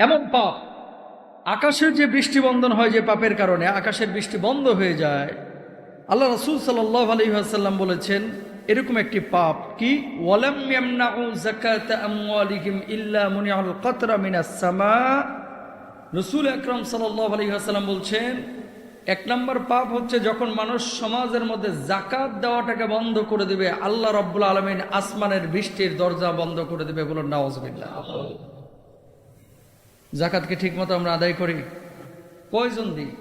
এমন পাপ, আকাশের যে বৃষ্টি বন্ধন হয় যে পাপের কারণে আকাশের বৃষ্টি বন্ধ হয়ে যায়, আল্লাহ রাসূল সাল্লাল্লাহু আলাইহি ওয়াসাল্লাম বলেছেন এরকম একটি পাপ কি, ওয়ালাম ইয়ামনাউ যাকাতা আমওয়ালিহিম ইল্লা মুনিআল কাতরা মিনাস সামা। রাসূল আকরাম সাল্লাল্লাহু আলাইহি ওয়াসাল্লাম বলছেন এক নম্বর পাপ হচ্ছে যখন মানুষ সমাজের মধ্যে যাকাত দেওয়াটাকে বন্ধ করে দিবে, আল্লাহ রাব্বুল আলামিন আসমানের বৃষ্টির দরজা বন্ধ করে দিবে। বলুন নাউযুবিল্লাহ। যাকাতকে ঠিক মতো আমরা আদায় করি? কয়জন দিই?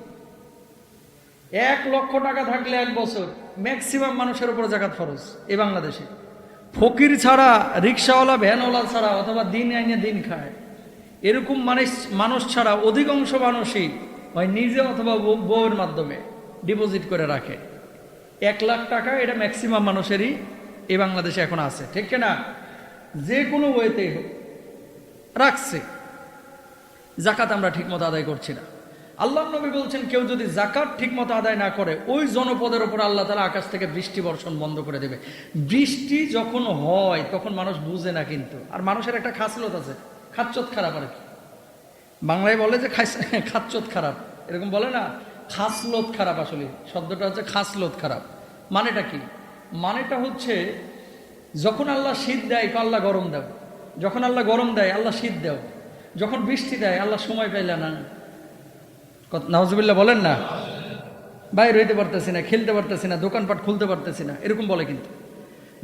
1 লক্ষ টাকা থাকলে 1 বছর ম্যাক্সিমাম মানুষের উপর যাকাত ফরজ এই বাংলাদেশে। ফকির ছাড়া, রিক্সাওয়ালা, ভ্যানওয়ালা ছাড়া, অথবা দিন আইনে দিন খায় এরকম মানুষ ছাড়া অধিকাংশ মানুষই হয় নিজে অথবা বউয়ের মাধ্যমে ডিপোজিট করে রাখে। 1 লাখ টাকা এটা ম্যাক্সিমাম মানুষেরই এই বাংলাদেশে এখন আছে, ঠিক না? যে কোনো ওয়েতে রাখছে। যাকাত আমরা ঠিকমতো আদায় করছি না। আল্লাহর নবী বলছেন কেউ যদি যাকাত ঠিকমতো আদায় না করে ওই জনপদের উপর আল্লাহ তাআলা আকাশ থেকে বৃষ্টি বর্ষণ বন্ধ করে দেবে। বৃষ্টি যখন হয় তখন মানুষ বুঝে না, কিন্তু আর মানুষের একটা খাসলত আছে, খাচ্চত খারাপ। আর কি বাংলায় বলে যে খাচ্চত খারাপ, এরকম বলে না, খাসলত খারাপ। আসলে শব্দটা হচ্ছে খাসলত খারাপ। মানেটা কি? মানেটা হচ্ছে যখন আল্লাহ শীত দেয় আল্লাহ গরম দাও, যখন আল্লাহ গরম দেয় আল্লাহ শীত দাও, যখন বৃষ্টি দেয় আল্লাহ সময় পাইলা না। নাউজুবিল্লাহ বলেন না। বাইরে হইতে পারতেছি না, খেলতে পারতেছি না, দোকানপাট খুলতে পারতেছি না, এরকম বলে। কিন্তু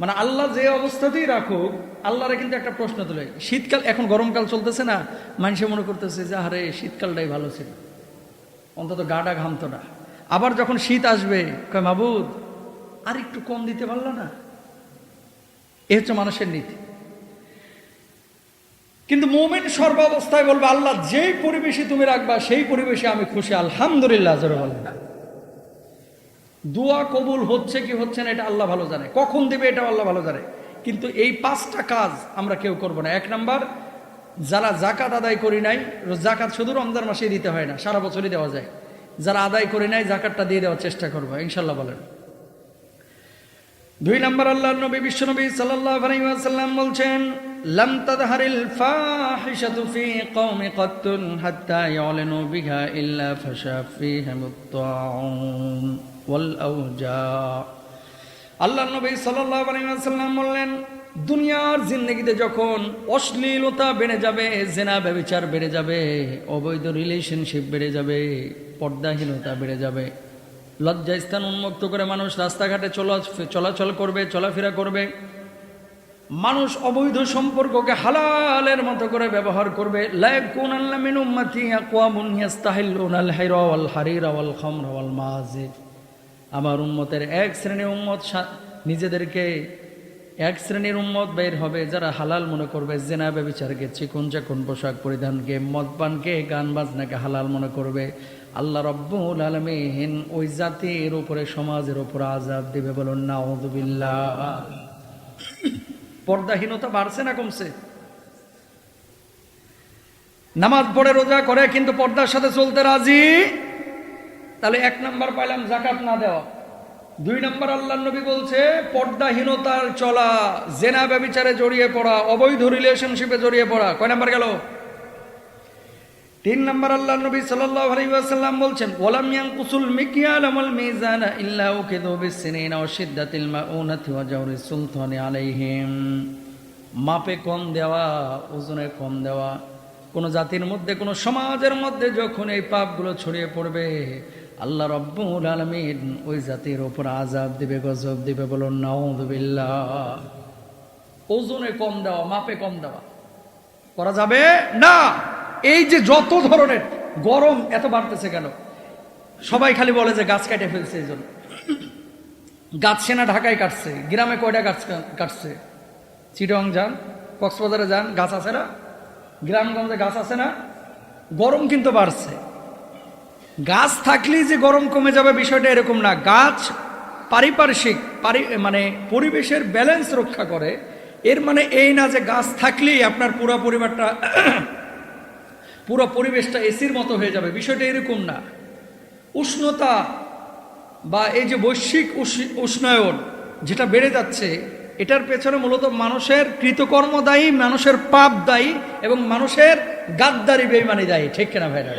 মানে আল্লাহ যে অবস্থাতেই রাখুক, আল্লাহরে কিন্তু একটা প্রশ্ন তোলে। শীতকাল, এখন গরমকাল চলতেছে না, মানুষে মনে করতেছে যে আরে শীতকালটাই ভালো ছিল, অন্তত গাটা ঘামতো না। আবার যখন শীত আসবে কয় মাবুদ আর একটু কম দিতে পারলো না। এ হচ্ছে মানুষের নীতি। কিন্তু মুমিন সর্বাবস্থায় বলবে আল্লাহ যেই পরিবেশে তুমি রাখবা সেই পরিবেশে আমি খুশি, আলহামদুলিল্লাহ জোরে বলেন না। দোয়া কবুল হচ্ছে কি হচ্ছে না এটা আল্লাহ ভালো জানে, কখন দিবে এটা আল্লাহ ভালো জানে। কিন্তু এই 5টা কাজ আমরা কেউ করব না। 1 নাম্বার, যারা যাকাত আদায় করি নাই, যাকাত শুধু রমজান মাসেই দিতে হয় না, সারা বছরই দেওয়া যায়। যারা আদায় করি নাই যাকাতটা দিয়ে দেওয়ার চেষ্টা করবো ইনশাল্লাহ বলেন। 2 নাম্বার, আল্লাহর নবী বিশ্বনবী সাল্লাল্লাহু আলাইহি ওয়াসাল্লাম বলছেন লাম তাযহারিল ফাহিশাতু ফি কওমি কাত্তুন হাত্তা ইয়ালানু বিহা ইল্লা ফাশা ফীহিমুত তাউন ওয়াল আওজা। আল্লাহর নবী সাল্লাল্লাহু আলাইহি ওয়াসাল্লাম বললেন দুনিয়ার জিন্দেগিতে যখন অশ্লীলতা বেড়ে যাবে, জিনা ব্যভিচার বেড়ে যাবে, অবৈধ রিলেশনশিপ বেড়ে যাবে, পর্দাহীনতা বেড়ে যাবে, লজ্জাস্থান উন্মুক্ত করে মানুষ রাস্তাঘাটে চলাচল করবে, চলাফেরা করবে, মানুষ অবৈধ সম্পর্ককে হালালের মতো করে ব্যবহার করবে। লা ইয়াকুনাল্লা মিন উম্মতি আকওয়ামুন ইস্তাহিল্লুনাল হাইরা ওয়াল হারিরা ওয়াল খামরা ওয়াল মাযিদ। আমার উম্মতের এক শ্রেণীর উম্মত নিজেদেরকে এক শ্রেণীর উম্মত বের হবে যারা হালাল মনে করবে জিনা ব্যভিচারকে, চিকন চাকন পোশাক পরিধানকে, মদপানকে, গান বাজনাকে হালাল মনে করবে। আল্লাহ রাব্বুল আলামিন ওই জাতির উপরে, সমাজের উপর আযাব দিবে। বলুন নাউযুবিল্লাহ। পর্দাহীনতা বাড়ছে না কমছে? নামাজ পড়ে রোজা করে কিন্তু পর্দার সাথে চলতে রাজি। তাহলে 1 নাম্বার পাইলাম যাকাত না দেওয়া। 2 নাম্বার, আল্লাহর নবী বলছে পর্দাহীনতার চলা, জিনা ব্যভিচারে জড়িয়ে পড়া, অবৈধ রিলেশনশিপে জড়িয়ে পড়া। কয় নাম্বার গেল? 3 নাম্বার, আল্লাহর নবী সাল্লাল্লাহু আলাইহি ওয়াসাল্লাম বলছেন ওয়ালাম ইয়ানকুসুল মিকয়াল ওয়াল মিজানা ইল্লা উকিদু বিসসিনিনা ওয়া শিদ্দাতিল মাউনাতি ওয়া জাওরিস সুলতানি আলাইহিম। মাপে কম দেওয়া, ওজনে কম দেওয়া। কোন জাতির মধ্যে, কোন সমাজের মধ্যে যখন এই পাপগুলো ছড়িয়ে পড়বে আল্লাহ রাব্বুল আলামিন ওই জাতির উপর আযাব দিবে, গজব দিবে। বলুন নাউযুবিল্লাহ। ওজনে কম দেওয়া, মাপে কম দেওয়া করা যাবে না। এই যে যত ধরনের গরম এত বাড়তেছে কেন? সবাই খালি বলে যে গাছ কেটে ফেলছে, এই জন্য। গাছ না ঢাকায় কাটছে, গ্রামে কয়টা গাছ কাটছে? চিটং যান, কক্সবাজারে যান, গাছ আছে না? গ্রামগঞ্জে গাছ আছে না? গরম কিন্তু বাড়ছে। গাছ থাকলেই যে গরম কমে যাবে বিষয়টা এরকম না। গাছ পারিপার্শ্বিক মানে পরিবেশের ব্যালেন্স রক্ষা করে। এর মানে এই না যে গাছ থাকলেই আপনার পুরো পরিবেশটা এসির মতো হয়ে যাবে, বিষয়টা এরকম না। উষ্ণতা বা এই যে বৈশ্বিক উষ্ণায়ন যেটা বেড়ে যাচ্ছে, এটার পেছনে মূলত মানুষের কৃতকর্ম দায়ী, মানুষের পাপ দায়ী এবং মানুষের গাদ্দারি বেঈমানি দায়ী, ঠিক কিনা ভাইরা?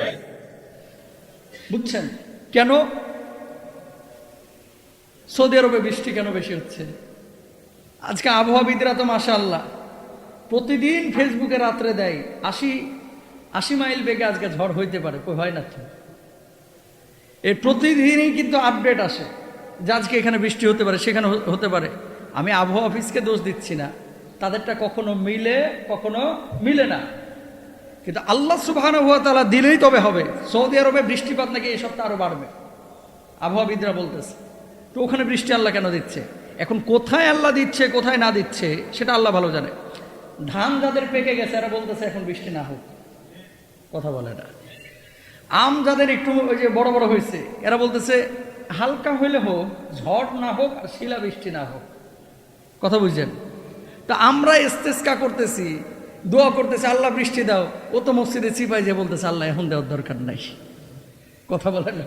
বুঝছেন কেন সৌদি আরবে বৃষ্টি কেন বেশি হচ্ছে? আজকে আবহাওয়াবিদরা তো মাশাআল্লাহ প্রতিদিন ফেসবুকে রাত্রে দেয় 80 মাইল বেগে আজকে ঝড় হইতে পারে, কই হয় না তো। এর প্রতিদিনই কিন্তু আপডেট আসে যে আজকে এখানে বৃষ্টি হতে পারে, সেখানে হতে পারে। আমি আবহাওয়া অফিসকে দোষ দিচ্ছি না, তাদেরটা কখনো মিলে কখনো মিলে না, কিন্তু আল্লাহ সুবহানাহু ওয়া তাআলা দিলেই তবে হবে। সৌদি আরবে বৃষ্টিপাত নাকি এই সপ্তাহে আরো বাড়বে, আবহাওয়াবিদরা বলতেছে। তো ওখানে বৃষ্টি আল্লাহ কেন দিচ্ছে? এখন কোথায় আল্লাহ দিচ্ছে কোথায় না দিচ্ছে সেটা আল্লাহ ভালো জানে। ধান যাদের পেকে গেছে এরা বলতেছে এখন বৃষ্টি না হোক, কথা বলে না। আম যাদের একটু ওই যে বড় বড় হয়েছে এরা বলতেছে হালকা হইলে হোক, ঝড় না হোক আর শিলা বৃষ্টি না হোক, কথা বুঝছেন? তা আমরা ইস্তেসকা করতেছি, দোয়া করতেছি আল্লাহ বৃষ্টি দাও, ও তো মসজিদে চিপাই যে বলতেছে আল্লাহ এখন দেওয়ার দরকার নাই, কথা বলেন না?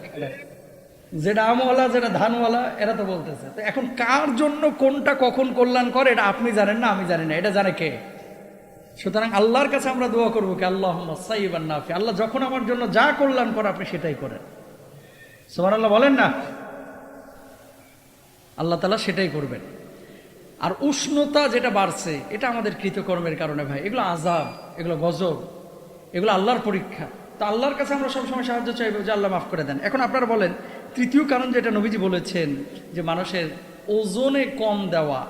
যেটা আমওয়ালা যেটা ধানওয়ালা এরা তো বলতেছে। তো এখন কার জন্য কোনটা কখন কল্যাণ করে এটা আপনি জানেন না, আমি জানি না, এটা জানে কে? সুতরাং আল্লাহর কাছে আমরা দোয়া করবো কি আল্লাহুম্মা সাইয়্যিবান নাফি, আল্লাহ যখন আমার জন্য যা কল্যাণ করে আপনি সেটাই করেন। সুবহানাল্লাহ বলেন না? আল্লাহ তাআলা সেটাই করবেন। আর উষ্ণতা যেটা বাড়ছে এটা আমাদের কৃতকর্মের কারণে ভাই, এগুলো আযাব, এগুলো গজব, এগুলো আল্লাহর পরীক্ষা। তা আল্লাহর কাছে আমরা সবসময় সাহায্য চাইবো যে আল্লাহ মাফ করে দেন। এখন আপনারা বলেন তৃতীয় কারণ যেটা নবীজি বলেছেন যে মানুষের ওজনে কম দেওয়া,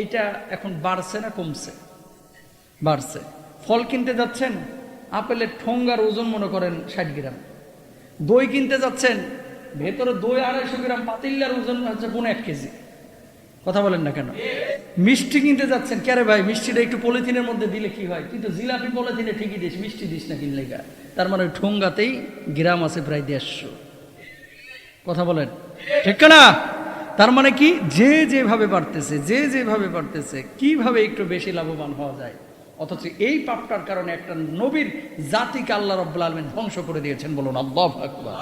এটা এখন বাড়ছে না কমছে? বাড়ছে। ফল কিনতে যাচ্ছেন, আপেলের ঠোঙ্গার ওজন মনে করেন 60 গ্রাম, দই কিনতে যাচ্ছেন ভেতরে দই 250 গ্রাম, পাতিল্লার ওজন হচ্ছে 1 কেজি, কথা বলেন না কেন? মিষ্টি কিনতে যাচ্ছেন, কে রে ভাই মিষ্টিটা একটু পলিথিনের মধ্যে দিলে কি হয়, তুই তো জিলাপি পলিথিনে ঠিকই দিস, মিষ্টি দিস না কিনলে গা, তার মানে ওই ঠোঙ্গাতেই গ্রাম আছে প্রায় 150, কথা বলেন ঠিক না? তার মানে কি যে যেভাবে বাড়তেছে, যে যেভাবে বাড়তেছে কিভাবে একটু বেশি লাভবান হওয়া যায়, অথচ এই পাপটার কারণে একটা নবীর জাতিকে আল্লাহ রাব্বুল আলামিন ধ্বংস করে দিয়েছেন। বলুন আল্লাহু আকবার।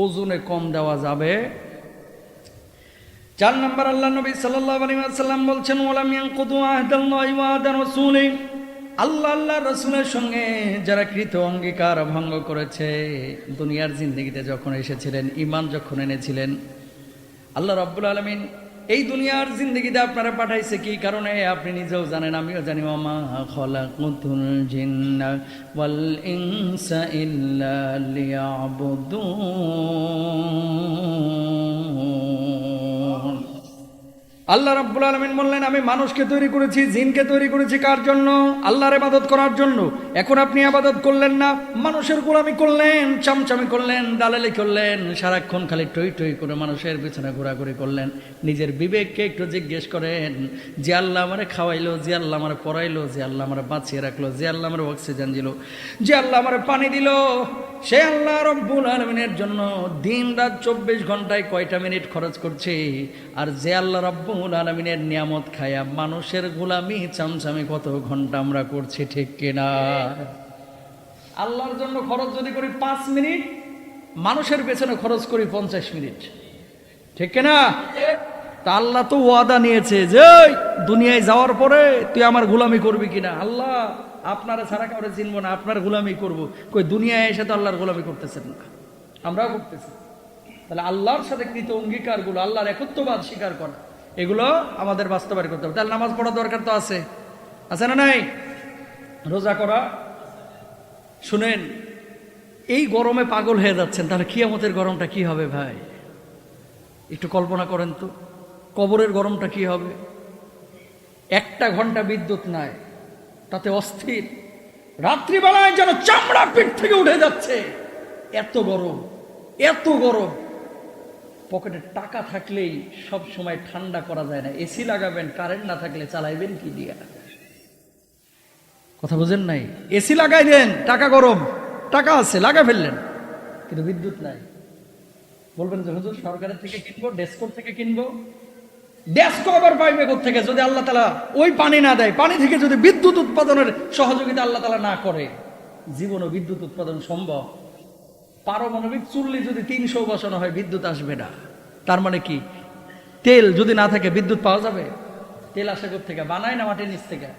ওজনে কম দেওয়া যাবে। 4 নম্বর আল্লাহ নবী সাল্লাল্লাহু আলাইহি ওয়াসাল্লাম বলছেন ওয়ালাম ইয়ানকুদু আহদাল্লাহি ওয়া আহদা রাসূলি, আল্লাহ আল্লাহর রাসূলের সঙ্গে যারা কৃত অঙ্গীকার ভঙ্গ করেছে, দুনিয়ার জিন্দেগিতে যখন এসেছিলেন, ঈমান যখন এনেছিলেন, আল্লাহ রাব্বুল আলামিন এই দুনিয়ার জিন্দেগিতে আপনারা পাঠাইছে কি কারণে আপনি নিজেও জানেন, আমিও জানি। ওয়ামা খালাকুতুল জিন্না ওয়াল ইনসা ইল্লা লিয়াবুদুন। আল্লাহ রাব্বুল আলামিন বললেন আমি মানুষকে তৈরি করেছি, জিনকে তৈরি করেছি কার জন্য? আল্লাহর ইবাদত করার জন্য। এখন আপনি ইবাদত করলেন না, মানুষের গোলামি করলেন, চামচামি করলেন, দালালি করলেন, সারাক্ষণ খালি টই টই করে মানুষের পিছনে ঘোরাঘুরি করলেন। নিজের বিবেককে একটু জিজ্ঞেস করেন, যে আল্লাহ আমারে খাওয়াইলো, যে আল্লাহ আমারে পড়াইলো, যে আল্লাহ আমারে বাঁচিয়ে রাখলো, যে আল্লাহ আমারে অক্সিজেন দিল, যে আল্লাহ আমারে পানি দিল, সে আল্লাহ রাব্বুল আলামিনের জন্য দিন রাত 24 ঘন্টায় কয়টা মিনিট খরচ করছে? আর যে আল্লাহ রাব্বুল আলামিনের নিয়ামত খায়া মানুষের গোলামি চামচামি কত ঘন্টা আমরা করছি, ঠিক কিনা? আল্লাহর জন্য খরচ যদি করি 5 মিনিট, মানুষের পেছনে খরচ করি 50 মিনিট, ঠিক কিনা? তা আল্লাহ তো ওয়াদা নিয়েছে যে দুনিয়ায় যাওয়ার পরে তুই আমার গোলামি করবি কিনা। আল্লাহ আপনারা ছাড়া কাউরে চিনবো না, আপনার গোলামি করব। কই দুনিয়ায় এসে তো আল্লাহর গোলামি করতেছেন না, আমরাও করতেছি। তাহলে আল্লাহর সাথে কৃত অঙ্গীকারগুলো, আল্লাহর একত্ববাদ স্বীকার করা, এগুলো আমাদের বাস্তবায়ন করতে হবে। তাহলে নামাজ পড়া দরকার তো আছে, আছে না নাই? রোজা করা। শুনেন, এই গরমে পাগল হয়ে যাচ্ছেন, তাহলে কিয়ামতের গরমটা কি হবে ভাই? একটু কল্পনা করেন তো, কবরের গরমটা কি হবে? 1 ঘন্টা বিদ্যুৎ নাই, তাতে অস্থির, রাত্রিবেলায় যেন চামড়া পিঠ থেকে উঠে যাচ্ছে, এত গরম, এত গরম। পকেটে টাকা থাকলেই সব সময় ঠান্ডা করা যায় না, এসি লাগাবেন, কারেন্ট না থাকলে চালাইবেন কি দিয়া? কথা বুঝেন নাই? এসি লাগাই দেন, টাকা গরম, টাকা আছে লাগা ফেললেন, কিন্তু বিদ্যুৎ নাই। বলবেন যে হুজুর সরকারের থেকে কিনবো, ডেস্কো থেকে কিনবো। ডেস্কো আবার পাইবে থেকে যদি আল্লাহ তাআলা ওই পানি না দেয়, পানি থেকে যদি বিদ্যুৎ উৎপাদনের সহযোগিতা আল্লাহ তাআলা না করে, জীবনও বিদ্যুৎ উৎপাদন সম্ভব? পারমাণবিক চুল্লি যদি 300 বসানো হয়, বিদ্যুৎ আসবে না। তার মানে কি, তেল যদি না থাকে বিদ্যুৎ পাওয়া যাবে? তেল আসে কোথা থেকে? বানায় না মাটির নিচ থেকে?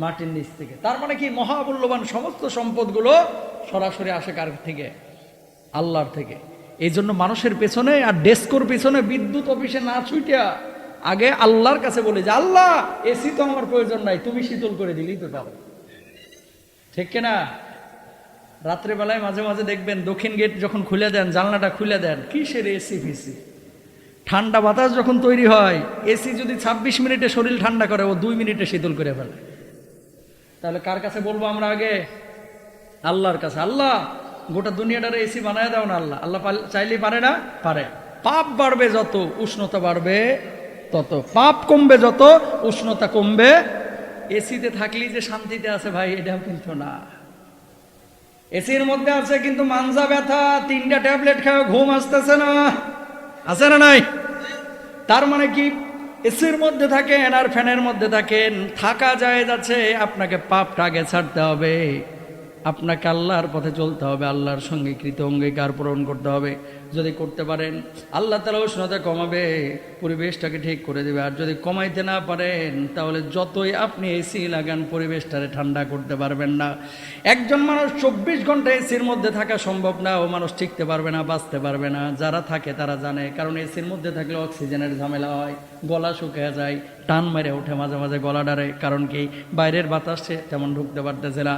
মাটির নিচ থেকে। তার মানে কি, মহামূল্যবান সমস্ত সম্পদগুলো সরাসরি আসে কার থেকে? আল্লাহর থেকে। এই জন্য মানুষের পেছনে আর ডেস্কোর পেছনে বিদ্যুৎ অফিসে না ছুটিয়া আগে আল্লাহর কাছে বলে যে আল্লাহ, এসি তো আমার প্রয়োজন নাই, তুমি শীতল করে দিলেই তো পারো। ঠিক কিনা? রাত্রেবেলায় মাঝে মাঝে দেখবেন দক্ষিণ গেট যখন খুলে দেন, জানলাটা খুলে দেন, কিসের এসি ফিসি, ঠান্ডা বাতাস যখন তৈরি হয়, এসি যদি 26 মিনিটে শরীর ঠান্ডা করে, ও 2 মিনিটে শীতল করে ফেলে। তাহলে কার কাছে বলবো আমরা আগে? আল্লাহর কাছে। আল্লাহ, গোটা দুনিয়াটারে এসি বানায় দাও না। আল্লাহ আল্লাহ চাইলেই পারে না? পারে। পাপ বাড়বে যত, উষ্ণতা বাড়বে তত। পাপ কমবে যত, উষ্ণতা কমবে। এসিতে থাকলেই যে শান্তিতে আছে ভাই, এটাও কিন্তু না। এসির মধ্যে আছে কিন্তু মানজা ব্যথা, 3টা ট্যাবলেট খাও, ঘুম আসতেছে না, আছে না নাই? তার মানে কি, এসির মধ্যে থাকেন আর ফ্যানের মধ্যে থাকেন, থাকা যায় যাচ্ছে, আপনাকে পাপটা আগে ছাড়তে হবে, আপনাকে আল্লাহর পথে চলতে হবে, আল্লাহর সঙ্গে কৃত অঙ্গীকার পূরণ করতে হবে। যদি করতে পারেন, আল্লাহ তাআলা উষ্ণতা কমাবে, পরিবেশটাকে ঠিক করে দেবে। আর যদি কমাইতে না পারেন, তাহলে যতই আপনি এসি লাগান, পরিবেশটারে ঠান্ডা করতে পারবেন না। একজন মানুষ 24 ঘন্টা এসির মধ্যে থাকা সম্ভব না, ও মানুষ টিকতে পারবে না, বাঁচতে পারবে না। যারা থাকে তারা জানে, কারণ এসির মধ্যে থাকলে অক্সিজেনের ঝামেলা হয়, গলা শুকিয়ে যায়, টান মেরে ওঠে মাঝে মাঝে গলা ডারে। কারণ কি, বাইরের বাতাসে তেমন ঢুকতে পারতেছে না।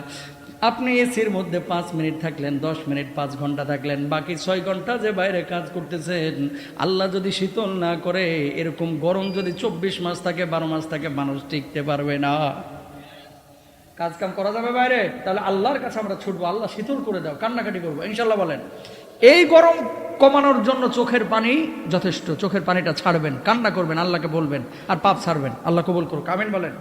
আপনি এসির মধ্যে 5 মিনিট থাকলেন, 10 মিনিট, 5 ঘন্টা থাকলেন, বাকি 6 ঘন্টা যে বাইরে কাজ করতেছেন, আল্লাহ যদি শীতল না করে, এরকম গরম যদি 24 মাস থাকে, 12 মাস থাকে, মানুষ টিকতে পারবে না। কাজ কাম করা যাবে বাইরে? তাহলে আল্লাহর কাছে আমরা ছুটবো, আল্লাহ শীতল করে দাও, কান্নাকাটি করবো, ইনশাল্লাহ বলেন। এই গরম কমানোর জন্য চোখের পানি যথেষ্ট। চোখের পানিটা ছাড়বেন, কান্না করবেন, আল্লাহকে বলবেন, আর পাপ ছাড়বেন। আল্লাহ কবুল করুক, আমিন বলেন।